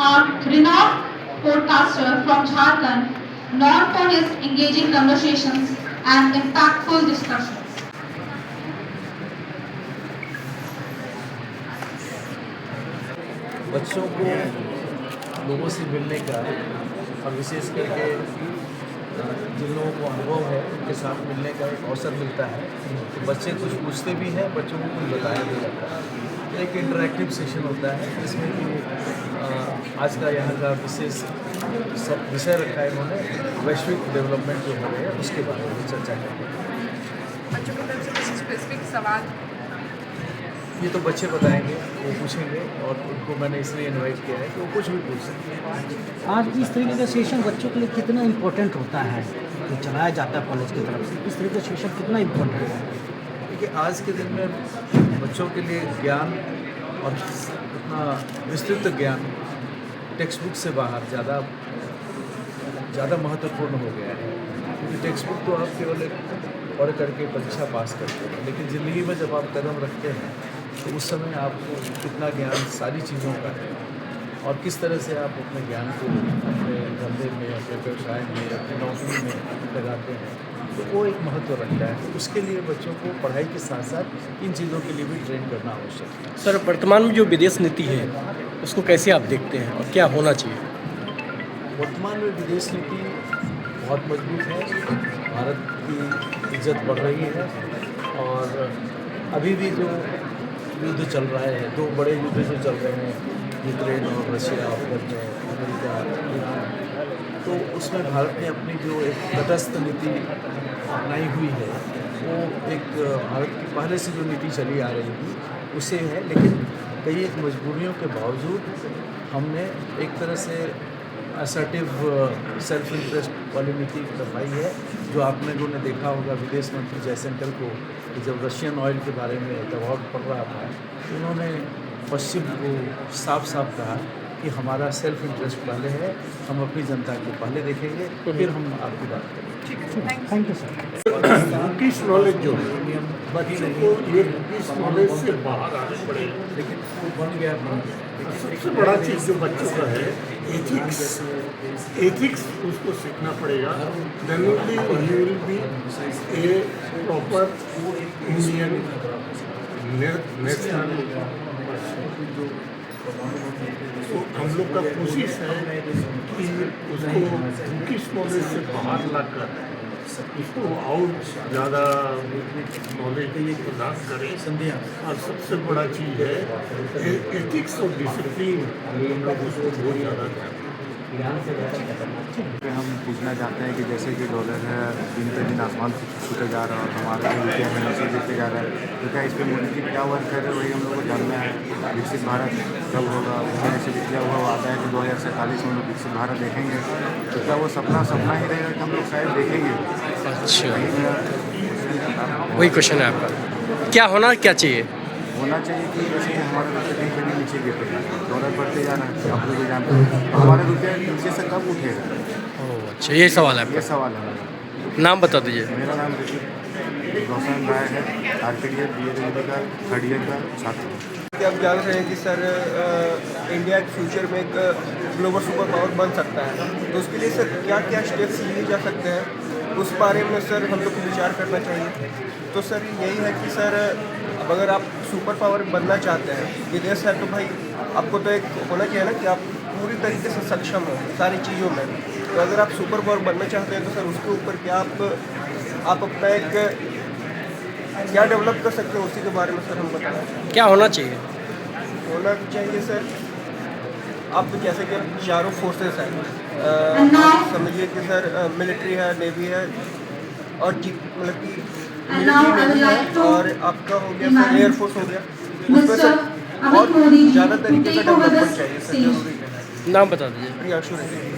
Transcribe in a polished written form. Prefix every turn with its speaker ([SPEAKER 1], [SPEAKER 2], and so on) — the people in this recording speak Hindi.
[SPEAKER 1] a renowned podcaster from Jharkhand, known for his engaging conversations and impactful discussions.
[SPEAKER 2] बच्चों को लोगों से मिलने का और विशेष करके जिन लोगों को अनुभव है उनके साथ मिलने का एक अवसर मिलता है। तो बच्चे कुछ पूछते भी हैं, बच्चों को कुछ बताया भी जाता है। एक इंटरैक्टिव सेशन होता है जिसमें कि आज का यहाँ का विशेष विषय रखा है इन्होंने, वैश्विक डेवलपमेंट जो हो रहे हैं उसके बारे में चर्चा करेंगे।
[SPEAKER 3] बच्चों की तरफ से किसी स्पेसिफिक सवाल
[SPEAKER 2] ये तो बच्चे बताएंगे, वो पूछेंगे और उनको मैंने इसलिए इनवाइट किया है कि वो कुछ भी पूछ सकते हैं।
[SPEAKER 4] आज इस तरीके का सेशन बच्चों के लिए कितना इम्पोर्टेंट होता है जो चलाया जाता है कॉलेज की तरफ से, इस तरीके का सेशन कितना इम्पोर्टेंट है?
[SPEAKER 2] देखिए आज के दिन में बच्चों के लिए ज्ञान और इतना विस्तृत ज्ञान टेक्स्ट बुक से बाहर ज़्यादा महत्वपूर्ण हो गया है। क्योंकि टेक्स्ट बुक तो आप केवल एक पढ़ करके परीक्षा पास करते हैं, लेकिन ज़िंदगी में जब आप कदम रखते हैं तो उस समय आपको कितना ज्ञान सारी चीज़ों का है और किस तरह से आप अपने ज्ञान को अपने धंधे में, अपने व्यवसाय में, अपनी नौकरी में लगाते हैं, तो वो एक महत्व रखता है। तो उसके लिए बच्चों को पढ़ाई के साथ साथ इन चीज़ों के लिए भी ट्रेन करना आवश्यक है।
[SPEAKER 5] सर, वर्तमान में जो विदेश नीति है उसको कैसे आप देखते हैं और क्या होना चाहिए?
[SPEAKER 2] वर्तमान में विदेश नीति बहुत मजबूत है, भारत की इज्जत बढ़ रही है और अभी भी जो युद्ध चल रहा है, दो बड़े युद्ध जो चल रहे हैं यूक्रेन और रशिया और अमेरिका, ईरान, तो उसमें भारत ने अपनी जो एक तटस्थ नीति अपनाई हुई है वो एक भारत की पहले से जो नीति चली आ रही थी उसे है, लेकिन कई एक मजबूरियों के बावजूद हमने एक तरह से असर्टिव सेल्फ इंटरेस्ट वाली नीति अपनाई है। जो आप लोगों ने देखा होगा विदेश मंत्री जयशंकर को जब रशियन ऑयल के बारे में दबाव पड़ रहा था तो उन्होंने पश्चिम को साफ साफ कहा कि हमारा सेल्फ इंटरेस्ट पहले है, हम अपनी जनता को पहले देखेंगे फिर हम आपकी बात करेंगे।
[SPEAKER 4] Thank you sir.
[SPEAKER 6] Bookish knowledge जो है बच्चों को ये बुकिश नॉलेज से बाहर आने पड़ेगा।
[SPEAKER 2] लेकिन वो बन गया
[SPEAKER 6] सबसे बड़ा चीज़ जो बच्चों का है एथिक्स उसको सीखना पड़ेगा। Then only he will be a proper Indian national. तो हम लोग का कोशिश है कि उसको बुकिश नॉलेज से बाहर लाकर उसको और ज़्यादा नॉलेज प्रदान करें। और सबसे बड़ा चीज़ है एथिक्स और डिसिप्लिन, हम लोग उसको बहुत ज़्यादा ध्यान
[SPEAKER 7] हम पूछना चाहते हैं कि जैसे कि डॉलर है दिन पे दिन आसमान छूते जा रहा है और हमारा जो रुपया है नीचे गिरते जा रहा है, तो क्या इस पर मोदी जी क्या वर्क कर रहे हैं वही हम लोग को जानना है। विकसित भारत कब होगा? जैसे किया हुआ वादा है कि 2047 में हम लोग विकसित भारत देखेंगे, तो क्या वो सपना ही रहेगा कि हम लोग शायद देखेंगे?
[SPEAKER 5] अच्छा, वही क्वेश्चन है आपका, क्या होना क्या चाहिए?
[SPEAKER 7] होना चाहिए कि जैसे कि हमारे रुपये कहीं कहीं नीचे गिरते हैं, डॉलर बढ़ते जाना है, आप लोग जानते हैं, हमारे रुपये नीचे से कब उठेगा?
[SPEAKER 5] ओह अच्छा, ये सवाल है
[SPEAKER 7] ये
[SPEAKER 5] आपका।
[SPEAKER 7] सवाल है मेरा।
[SPEAKER 5] नाम बता दीजिए।
[SPEAKER 7] मेरा नाम रोशन राय है, आर्किटेक्ट BA का 3rd ईयर का छात्र हूँ।
[SPEAKER 8] आप जान रहे हैं कि सर इंडिया एक फ्यूचर में एक ग्लोबल सुपर पावर बन सकता है, तो उसके लिए सर क्या क्या स्टेप्स लिए जा सकते हैं उस बारे में सर हम लोग को विचार करना चाहिए। तो सर यही है कि सर अब अगर आप सुपर पावर बनना चाहते हैं, विदेश है तो भाई आपको तो एक होना चाहिए ना कि आप पूरी तरीके से सक्षम हो सारी चीज़ों में। तो अगर आप सुपर पावर बनना चाहते हैं तो सर उसके ऊपर क्या आप अपना एक क्या डेवलप कर सकते हैं उसी के बारे में सर हम बताएं।
[SPEAKER 5] क्या होना चाहिए?
[SPEAKER 8] होना चाहिए सर आप जैसे कि चारों फोर्सेस हैं, समझिए कि सर मिलिट्री है, नेवी है और मतलब कि मिलिट्री है और आपका हो गया सर एयरफोर्स हो गया, उसमें सर और ज़्यादा तरीके से डेवलपमेंट चाहिए सर, जरूरी है।
[SPEAKER 5] नाम बता दीजिए।
[SPEAKER 8] प्रियांशु रेड्डी।